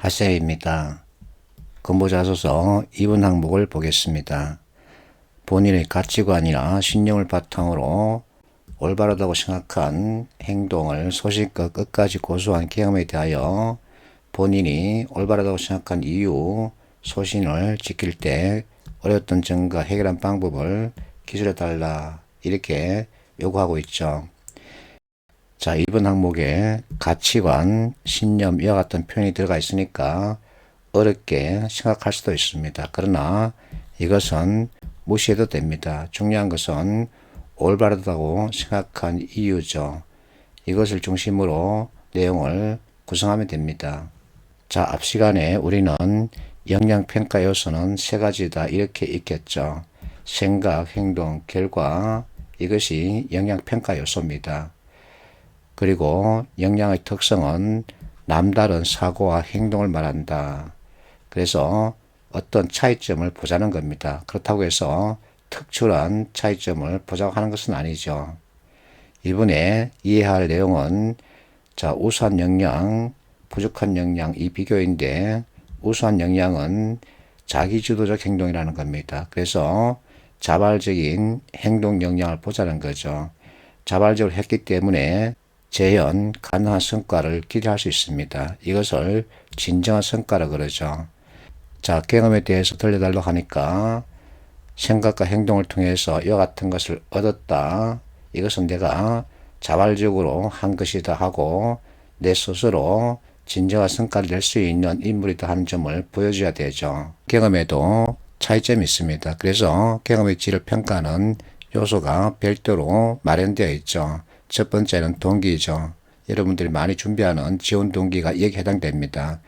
아세입니다. 근보자소서 2번 항목을 보겠습니다. 본인의 가치관이나 신념을 바탕으로 올바르다고 생각한 행동을 소신껏 끝까지 고수한 경험에 대하여 본인이 올바르다고 생각한 이유, 소신을 지킬 때 어려웠던 점과 해결한 방법을 기술해달라 이렇게 요구하고 있죠. 자, 1번 항목에 가치관, 신념 이와 같은 표현이 들어가 있으니까 어렵게 생각할 수도 있습니다. 그러나 이것은 무시해도 됩니다. 중요한 것은 올바르다고 생각한 이유죠. 이것을 중심으로 내용을 구성하면 됩니다. 자, 앞 시간에 우리는 영양평가 요소는 세 가지다 이렇게 읽겠죠. 생각, 행동, 결과 이것이 영양평가 요소입니다. 그리고 영양의 특성은 남다른 사고와 행동을 말한다. 그래서 어떤 차이점을 보자는 겁니다. 그렇다고 해서 특출한 차이점을 보자고 하는 것은 아니죠. 이번에 이해할 내용은 자, 우수한 영양, 부족한 영양 이 비교인데 우수한 영양은 자기주도적 행동이라는 겁니다. 그래서 자발적인 행동 영향을 보자는 거죠. 자발적으로 했기 때문에 재현 가능한 성과를 기대할 수 있습니다. 이것을 진정한 성과라 그러죠. 자, 경험에 대해서 들려달라고 하니까 생각과 행동을 통해서 이와 같은 것을 얻었다. 이것은 내가 자발적으로 한 것이다 하고 내 스스로 진정한 성과를 낼 수 있는 인물이다 하는 점을 보여줘야 되죠. 경험에도 차이점이 있습니다. 그래서 경험의 질을 평가하는 요소가 별도로 마련되어 있죠. 첫 번째는 동기죠. 여러분들이 많이 준비하는 지원 동기가 여기에 해당됩니다.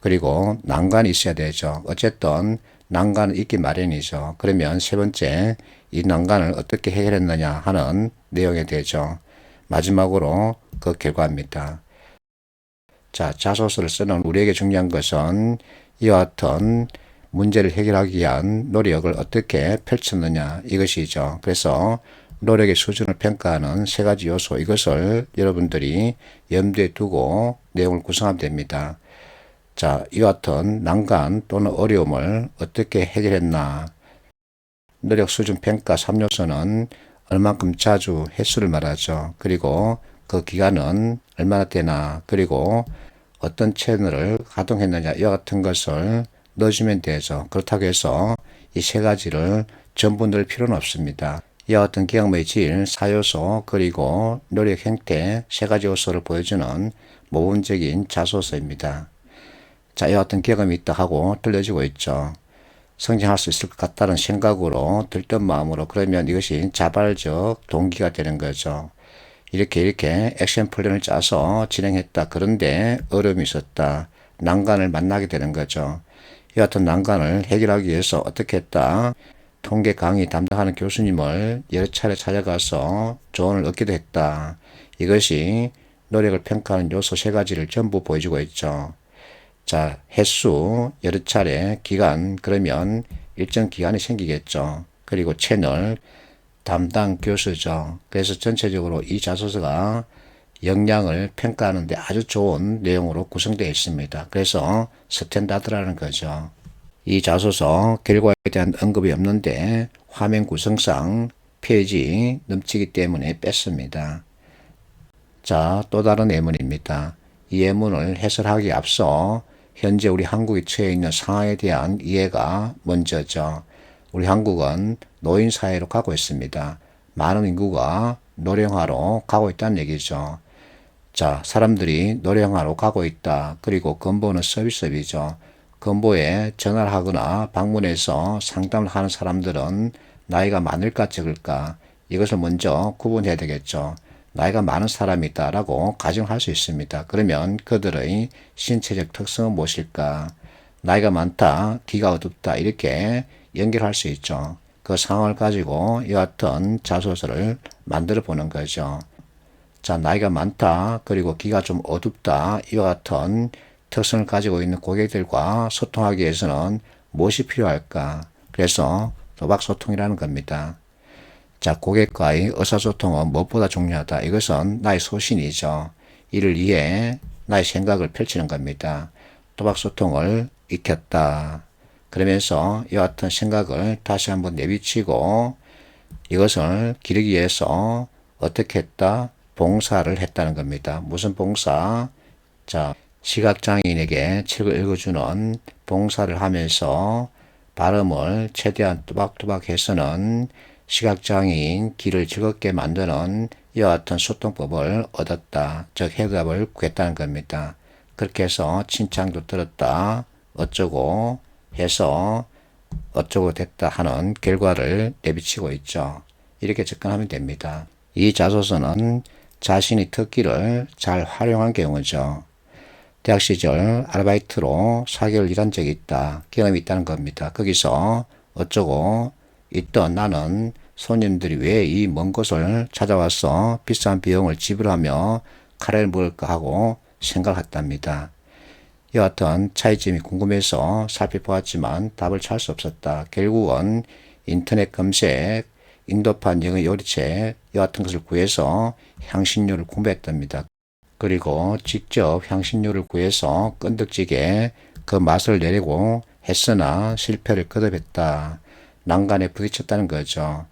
그리고 난관이 있어야 되죠. 어쨌든 난관은 있기 마련이죠. 그러면 세 번째, 이 난관을 어떻게 해결했느냐 하는 내용이 되죠. 마지막으로 그 결과입니다. 자, 자소서를 쓰는 우리에게 중요한 것은 이와 같은 문제를 해결하기 위한 노력을 어떻게 펼쳤느냐 이것이죠. 그래서 노력의 수준을 평가하는 세 가지 요소 이것을 여러분들이 염두에 두고 내용을 구성하면 됩니다. 자, 이와 같은 난관 또는 어려움을 어떻게 해결했나 노력 수준 평가 3요소는 얼만큼 자주 횟수를 말하죠. 그리고 그 기간은 얼마나 되나 그리고 어떤 채널을 가동했느냐 이와 같은 것을 넣어주면 되죠. 그렇다고 해서 이 세 가지를 전부 넣을 필요는 없습니다. 이와 같은 경험의 질, 4요소, 그리고 노력 행태 세 가지 요소를 보여주는 모범적인 자소서입니다. 자, 이와 같은 경험이 있다 하고 들려지고 있죠. 성장할 수 있을 것 같다는 생각으로 들뜬 마음으로 그러면 이것이 자발적 동기가 되는 거죠. 이렇게 액션 플랜을 짜서 진행했다. 그런데 어려움이 있었다. 난관을 만나게 되는 거죠. 이와 같은 난관을 해결하기 위해서 어떻게 했다. 통계 강의 담당하는 교수님을 여러 차례 찾아가서 조언을 얻기도 했다. 이것이 노력을 평가하는 요소 세 가지를 전부 보여주고 있죠. 자, 횟수, 여러 차례, 기간, 그러면 일정 기간이 생기겠죠. 그리고 채널, 담당 교수죠. 그래서 전체적으로 이 자소서가 역량을 평가하는데 아주 좋은 내용으로 구성되어 있습니다. 그래서 스탠다드라는 거죠. 이 자소서 결과에 대한 언급이 없는데 화면 구성상 페이지 넘치기 때문에 뺐습니다. 자, 또 다른 예문입니다. 이 예문을 해설하기에 앞서 현재 우리 한국이 처해 있는 상황에 대한 이해가 먼저죠. 우리 한국은 노인사회로 가고 있습니다. 많은 인구가 노령화로 가고 있다는 얘기죠. 자, 사람들이 노령화로 가고 있다. 그리고 근보는 서비스업이죠. 근보에 전화를 하거나 방문해서 상담을 하는 사람들은 나이가 많을까 적을까 이것을 먼저 구분해야 되겠죠. 나이가 많은 사람이다 라고 가정할 수 있습니다. 그러면 그들의 신체적 특성은 무엇일까? 나이가 많다, 귀가 어둡다 이렇게 연결할 수 있죠. 그 상황을 가지고 이와 같은 자소서를 만들어 보는 거죠. 자, 나이가 많다, 그리고 귀가 좀 어둡다 이와 같은 특성을 가지고 있는 고객들과 소통하기 위해서는 무엇이 필요할까? 그래서 도박소통이라는 겁니다. 자, 고객과의 의사소통은 무엇보다 중요하다. 이것은 나의 소신이죠. 이를 위해 나의 생각을 펼치는 겁니다. 또박 소통을 익혔다. 그러면서 이와 같은 생각을 다시 한번 내비치고 이것을 기르기 위해서 어떻게 했다? 봉사를 했다는 겁니다. 무슨 봉사? 자, 시각장애인에게 책을 읽어주는 봉사를 하면서 발음을 최대한 또박또박 해서는 시각장애인 귀를 즐겁게 만드는 이와 같은 소통법을 얻었다. 즉 해답을 구했다는 겁니다. 그렇게 해서 칭찬도 들었다. 어쩌고 해서 어쩌고 됐다 하는 결과를 내비치고 있죠. 이렇게 접근하면 됩니다. 이 자소서는 자신의 특기를 잘 활용한 경우죠. 대학 시절 아르바이트로 4개월 일한 적이 있다. 경험이 있다는 겁니다. 거기서 어쩌고 있던 나는 손님들이 왜 이 먼 곳을 찾아와서 비싼 비용을 지불하며 카레를 먹을까 하고 생각했답니다. 이와 같은 차이점이 궁금해서 살펴보았지만 답을 찾을 수 없었다. 결국은 인터넷 검색, 인도판 영어 요리책 이와 같은 것을 구해서 향신료를 공부했답니다. 그리고 직접 향신료를 구해서 끈덕지게 그 맛을 내려고 했으나 실패를 거듭했다. 난간에 부딪혔다는 거죠.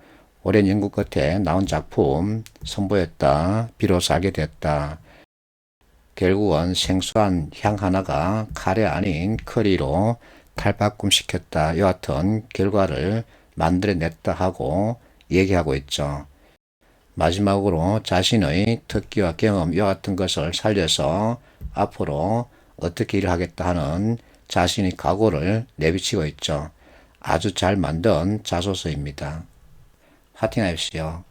오랜 연구 끝에 나온 작품 선보였다. 비로소 알게 됐다. 결국은 생소한 향 하나가 카레 아닌 커리로 탈바꿈시켰다. 이와 같은 결과를 만들어냈다 하고 얘기하고 있죠. 마지막으로 자신의 특기와 경험 이와 같은 것을 살려서 앞으로 어떻게 일을 하겠다 하는 자신의 각오를 내비치고 있죠. 아주 잘 만든 자소서입니다. 파이팅하십시오.